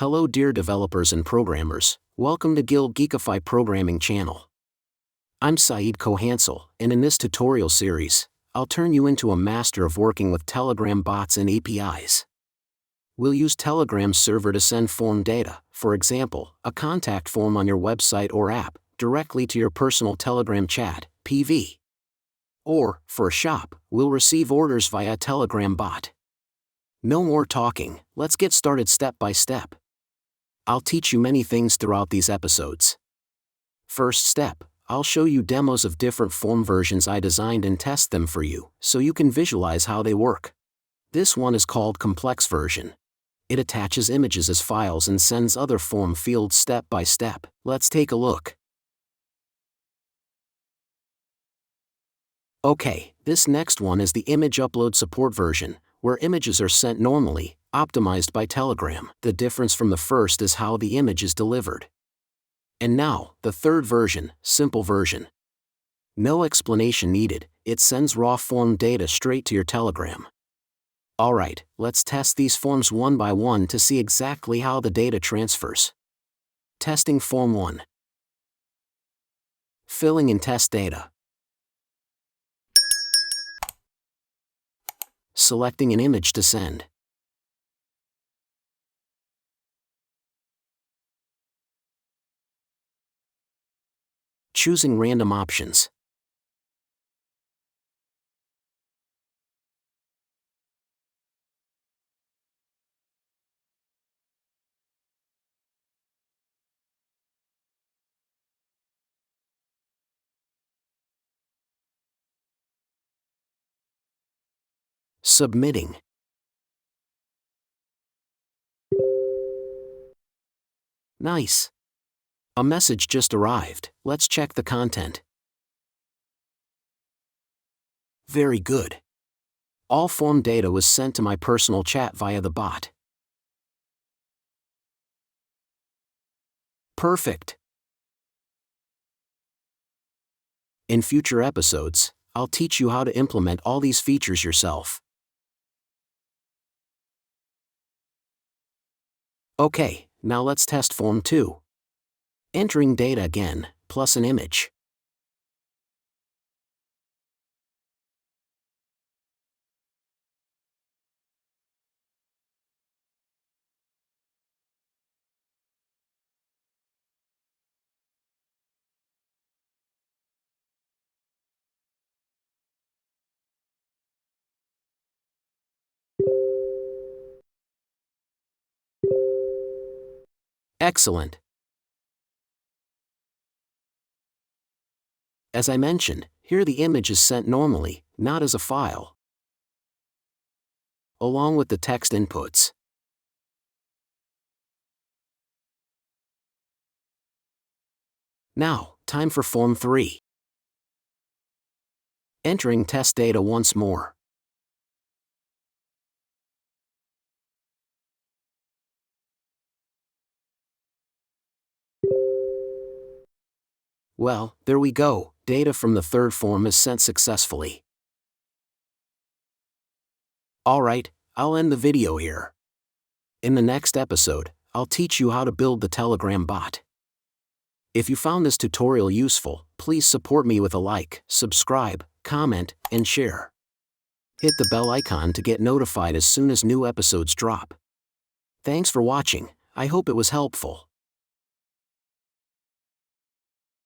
Hello dear developers and programmers, welcome to gilgeekify programming channel. I'm Saeed Kohansel, and in this tutorial series, I'll turn you into a master of working with Telegram bots and APIs. We'll use Telegram's server to send form data, for example, a contact form on your website or app, directly to your personal Telegram chat, PV. Or, for a shop, we'll receive orders via a Telegram bot. No more talking, let's get started step by step. I'll teach you many things throughout these episodes. First step, I'll show you demos of different form versions I designed and test them for you, so you can visualize how they work. This one is called Complex Version. It attaches images as files and sends other form fields step by step. Let's take a look. Okay, this next one is the Image Upload Support version, where images are sent normally, optimized by Telegram. The difference from the first is how the image is delivered. And now, the third version, Simple version. No explanation needed, it sends raw form data straight to your Telegram. Alright, let's test these forms one by one to see exactly how the data transfers. Testing Form 1. Filling in test data. Selecting an image to send. Choosing random options. Submitting. Nice. A message just arrived, let's check the content. Very good. All form data was sent to my personal chat via the bot. Perfect. In future episodes, I'll teach you how to implement all these features yourself. Okay, now let's test Form 2. Entering data again, plus an image. Excellent. As I mentioned, here the image is sent normally, not as a file, along with the text inputs. Now, time for Form 3. Entering test data once more. Well, there we go, data from the third form is sent successfully. Alright, I'll end the video here. In the next episode, I'll teach you how to build the Telegram bot. If you found this tutorial useful, please support me with a like, subscribe, comment, and share. Hit the bell icon to get notified as soon as new episodes drop. Thanks for watching, I hope it was helpful.